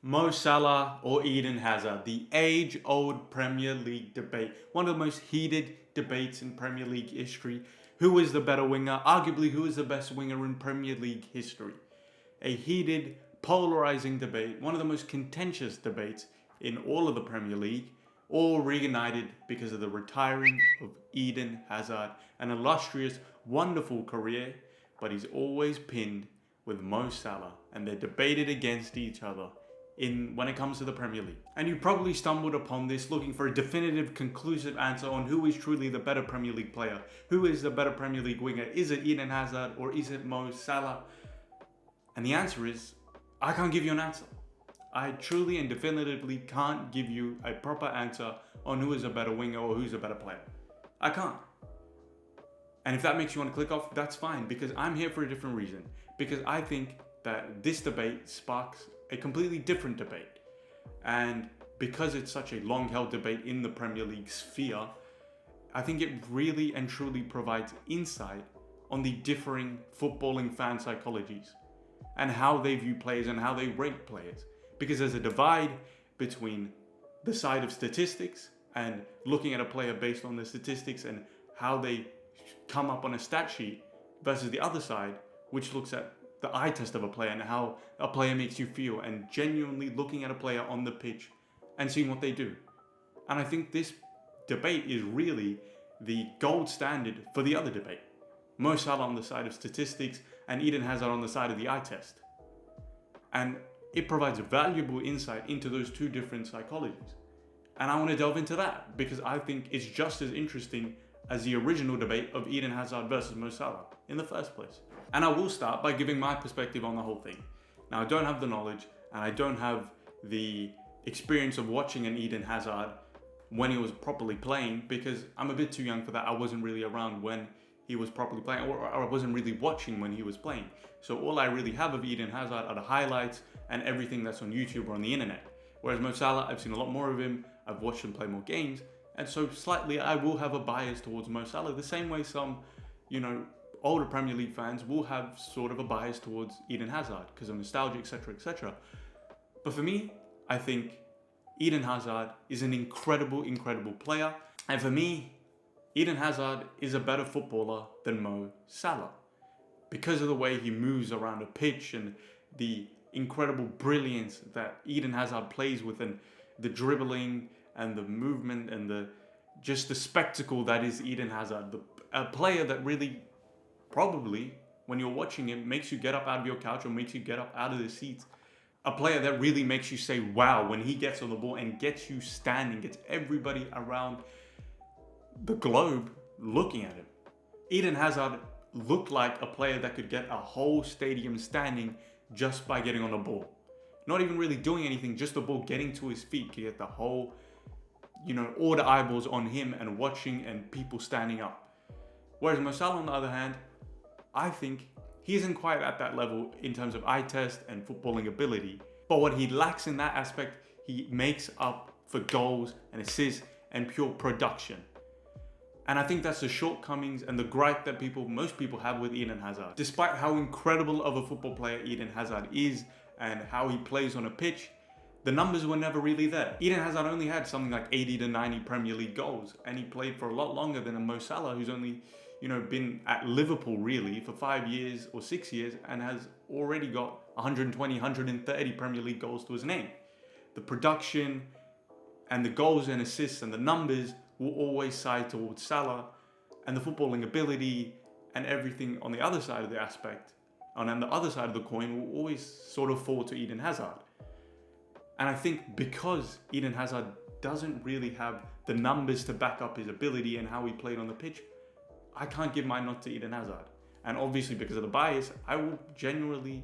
Mo Salah or Eden Hazard, the age-old Premier League debate. One of the most heated debates in Premier League history. Who is the better winger? Arguably, who is the best winger in Premier League history? A heated, polarizing debate. One of the most contentious debates in all of the Premier League. All reignited because of the retiring of Eden Hazard. An illustrious, wonderful career, but he's always pinned with Mo Salah. And they're debated against each other when it comes to the Premier League. And you probably stumbled upon this looking for a definitive, conclusive answer on who is truly the better Premier League player. Who is the better Premier League winger? Is it Eden Hazard or is it Mo Salah? And the answer is, I can't give you an answer. I truly and definitively can't give you a proper answer on who is a better winger or who's a better player. I can't. And if that makes you want to click off, that's fine, because I'm here for a different reason. Because I think that this debate sparks a completely different debate. And because it's such a long-held debate in the Premier League sphere, I think it really and truly provides insight on the differing footballing fan psychologies and how they view players and how they rate players. Because there's a divide between the side of statistics and looking at a player based on the statistics and how they come up on a stat sheet versus the other side, which looks at the eye test of a player and how a player makes you feel and genuinely looking at a player on the pitch and seeing what they do. And I think this debate is really the gold standard for the other debate. Mo Salah on the side of statistics and Eden Hazard on the side of the eye test. And it provides valuable insight into those two different psychologies. And I want to delve into that because I think it's just as interesting as the original debate of Eden Hazard versus Mo Salah in the first place. And I will start by giving my perspective on the whole thing. Now, I don't have the knowledge and I don't have the experience of watching an Eden Hazard when he was properly playing because I'm a bit too young for that. I wasn't really around when he was properly playing, or I wasn't really watching when he was playing. So all I really have of Eden Hazard are the highlights and everything that's on YouTube or on the internet. Whereas Mo Salah, I've seen a lot more of him, I've watched him play more games, and so slightly I will have a bias towards Mo Salah, the same way some, older Premier League fans will have sort of a bias towards Eden Hazard because of nostalgia, etc., etc. But for me, I think Eden Hazard is an incredible, incredible player. And for me, Eden Hazard is a better footballer than Mo Salah because of the way he moves around a pitch and the incredible brilliance that Eden Hazard plays with, and the dribbling and the movement and just the spectacle that is Eden Hazard. A player that really, probably, when you're watching him, makes you get up out of your couch or makes you get up out of the seats. A player that really makes you say, wow, when he gets on the ball and gets you standing, gets everybody around the globe looking at him. Eden Hazard looked like a player that could get a whole stadium standing just by getting on the ball. Not even really doing anything, just the ball getting to his feet to get the whole, all the eyeballs on him and watching and people standing up. Whereas Mo Salah, on the other hand, I think he isn't quite at that level in terms of eye test and footballing ability. But what he lacks in that aspect, he makes up for goals and assists and pure production. And I think that's the shortcomings and the gripe that most people have with Eden Hazard. Despite how incredible of a football player Eden Hazard is and how he plays on a pitch, the numbers were never really there. Eden Hazard only had something like 80 to 90 Premier League goals, and he played for a lot longer than a Mo Salah, who's only been at Liverpool really for 5 years or 6 years and has already got 120, 130 Premier League goals to his name. The production and the goals and assists and the numbers will always side towards Salah, and the footballing ability and everything on the other side of the aspect, and on the other side of the coin, will always sort of fall to Eden Hazard. And I think because Eden Hazard doesn't really have the numbers to back up his ability and how he played on the pitch, I can't give my nod to Eden Hazard. And obviously because of the bias, I will generally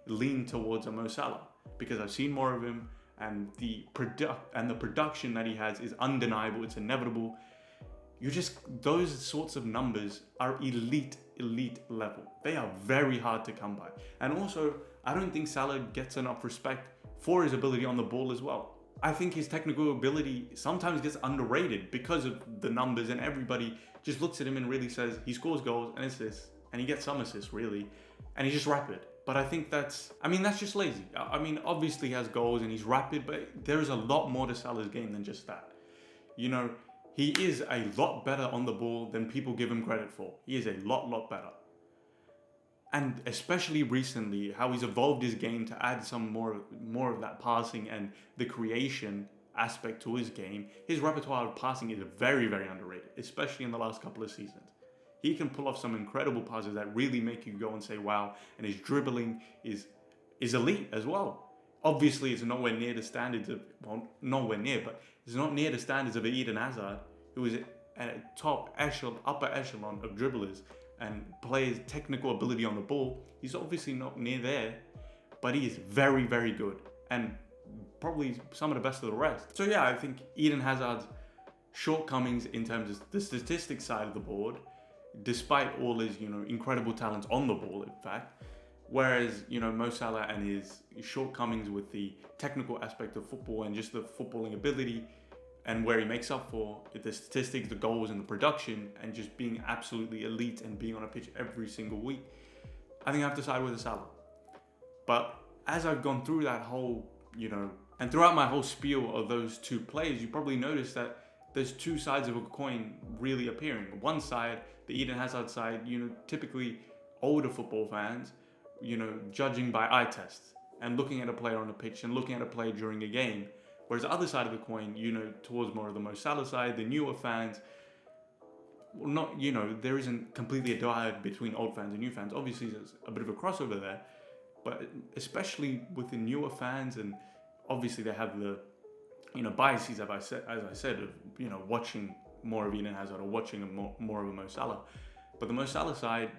lean towards a Mo Salah because I've seen more of him, and the production that he has is undeniable. It's inevitable. Those sorts of numbers are elite level. They are very hard to come by. And also, I don't think Salah gets enough respect for his ability on the ball as well. I think his technical ability sometimes gets underrated because of the numbers, and everybody just looks at him and really says he scores goals and assists, and he gets some assists really, and he's just rapid. But I think that's just lazy. I mean, obviously he has goals and he's rapid, but there's a lot more to Salah's game than just that. You know, he is a lot better on the ball than people give him credit for. He is a lot better. And especially recently, how he's evolved his game to add some more of that passing and the creation aspect to his game. His repertoire of passing is very underrated, especially in the last couple of seasons. He can pull off some incredible passes that really make you go and say, wow. And his dribbling is elite as well. Obviously, it's nowhere near the standards of, well, nowhere near, but it's not near the standards of Eden Hazard, who is at a upper echelon of dribblers and plays technical ability on the ball. He's obviously not near there, but he is very good and probably some of the best of the rest. So yeah, I think Eden Hazard's shortcomings in terms of the statistics side of the board, despite all his, incredible talents on the ball, in fact, whereas, Mo Salah and his shortcomings with the technical aspect of football and just the footballing ability, and where he makes up for the statistics, the goals, and the production, and just being absolutely elite and being on a pitch every single week, I think I have to side with Salah. But as I've gone through that whole, and throughout my whole spiel of those two players, you probably noticed that there's two sides of a coin really appearing. One side, the Eden Hazard side, typically older football fans, judging by eye tests and looking at a player on the pitch and looking at a player during a game. Whereas the other side of the coin, towards more of the Mo Salah side, the newer fans, there isn't completely a divide between old fans and new fans. Obviously, there's a bit of a crossover there, but especially with the newer fans, and obviously they have the, biases, as I said, of, watching more of Eden Hazard or watching more of a Mo Salah. But the Mo Salah side,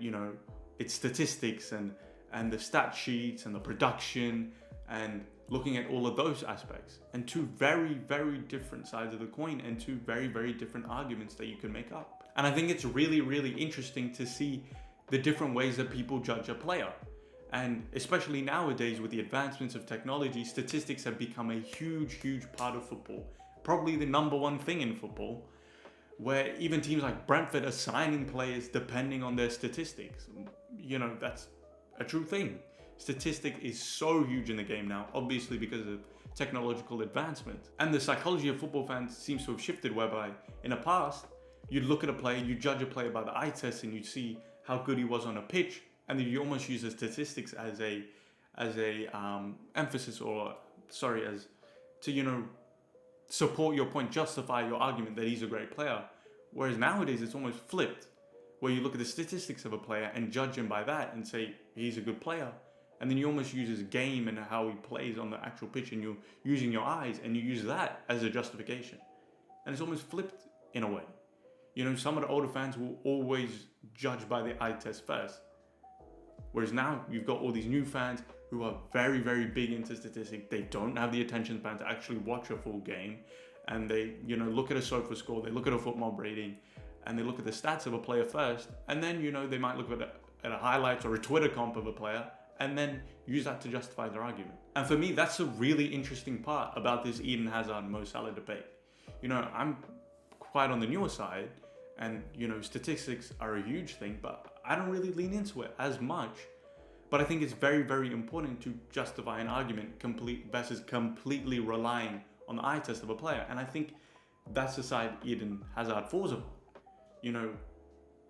it's statistics and the stat sheets and the production and looking at all of those aspects, and two very different sides of the coin and two very different arguments that you can make up. And I think it's really interesting to see the different ways that people judge a player. And especially nowadays with the advancements of technology, statistics have become a huge part of football. Probably the number one thing in football, where even teams like Brentford are signing players depending on their statistics. That's a true thing. Statistic is so huge in the game now, obviously because of technological advancement. And the psychology of football fans seems to have shifted, whereby in the past, you'd look at a player, you judge a player by the eye test, and you'd see how good he was on a pitch, and then you almost use the statistics as a emphasis, or as to support your point, justify your argument that he's a great player. Whereas nowadays it's almost flipped, where you look at the statistics of a player and judge him by that and say he's a good player. And then you almost use his game and how he plays on the actual pitch, and you're using your eyes and you use that as a justification. And it's almost flipped in a way. Some of the older fans will always judge by the eye test first. Whereas now you've got all these new fans who are very big into statistics. They don't have the attention span to actually watch a full game. And they, look at a sofa score, they look at a football rating, and they look at the stats of a player first. And then, they might look at a highlights or a Twitter comp of a player, and then use that to justify their argument. And for me, that's a really interesting part about this Eden Hazard Mo Salah debate. I'm quite on the newer side, and statistics are a huge thing, but I don't really lean into it as much. But I think it's very important to justify an argument versus completely relying on the eye test of a player. And I think that's the side Eden Hazard falls upon.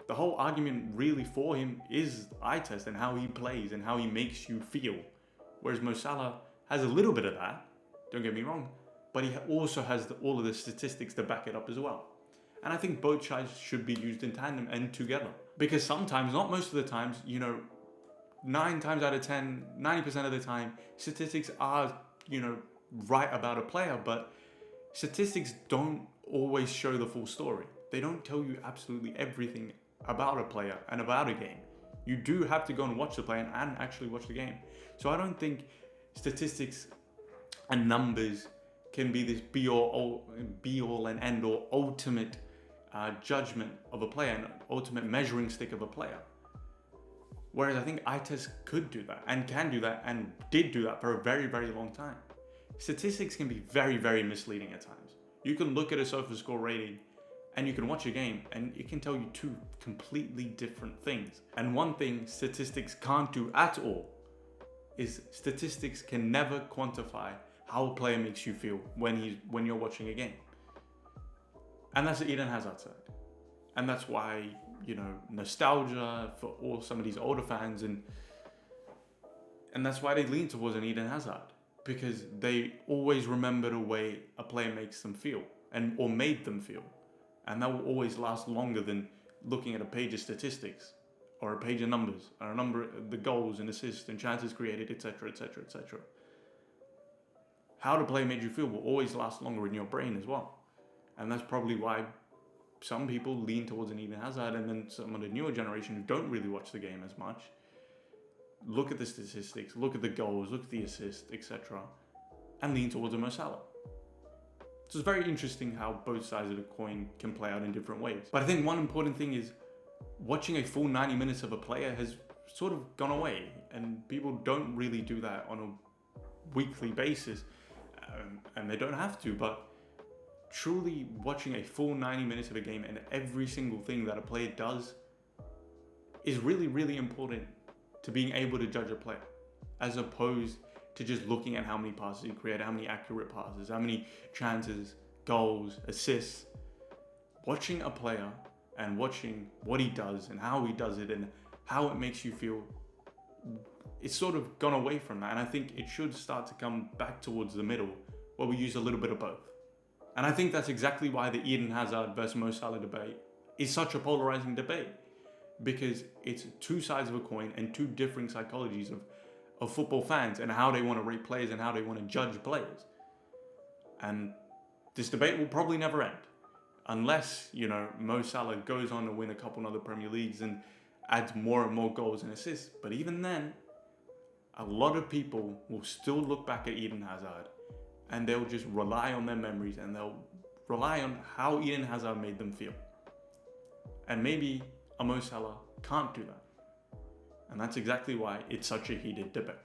The whole argument really for him is eye test and how he plays and how he makes you feel. Whereas Mo Salah has a little bit of that, don't get me wrong, but he also has all of the statistics to back it up as well. And I think both sides should be used in tandem and together. Because sometimes, not most of the times, 9 times out of 10, 90% of the time, statistics are, right about a player, but statistics don't always show the full story. They don't tell you absolutely everything about a player and about a game. You do have to go and watch the player and actually watch the game. So I don't think statistics and numbers can be this be all and end all ultimate judgment of a player, an ultimate measuring stick of a player. Whereas I think eye test could do that and can do that and did do that for a very long time. Statistics can be very misleading at times. You can look at a sofa score rating and you can watch a game and it can tell you two completely different things. And one thing statistics can't do at all, is statistics can never quantify how a player makes you feel when you're watching a game. And that's the Eden Hazard side. And that's why, nostalgia for all some of these older fans and that's why they lean towards an Eden Hazard, because they always remember the way a player makes them feel or made them feel. And that will always last longer than looking at a page of statistics or a page of numbers or a number of the goals and assists and chances created, etc., etc., etc. How the player made you feel will always last longer in your brain as well. And that's probably why some people lean towards an Eden Hazard, and then some of the newer generation who don't really watch the game as much look at the statistics, look at the goals, look at the assists, etc., and lean towards a Mo Salah. So it's very interesting how both sides of the coin can play out in different ways. But I think one important thing is watching a full 90 minutes of a player has sort of gone away, and people don't really do that on a weekly basis, and they don't have to, but truly watching a full 90 minutes of a game and every single thing that a player does is really, really important to being able to judge a player, as opposed to just looking at how many passes he created, how many accurate passes, how many chances, goals, assists. Watching a player and watching what he does and how he does it and how it makes you feel, it's sort of gone away from that. And I think it should start to come back towards the middle, where we use a little bit of both. And I think that's exactly why the Eden Hazard versus Mo Salah debate is such a polarizing debate, because it's two sides of a coin and two different psychologies of football fans and how they want to rate players and how they want to judge players. And this debate will probably never end unless, Mo Salah goes on to win a couple other Premier Leagues and adds more and more goals and assists. But even then, a lot of people will still look back at Eden Hazard and they'll just rely on their memories and they'll rely on how Eden Hazard made them feel. And maybe a Mo Salah can't do that. And that's exactly why it's such a heated debate.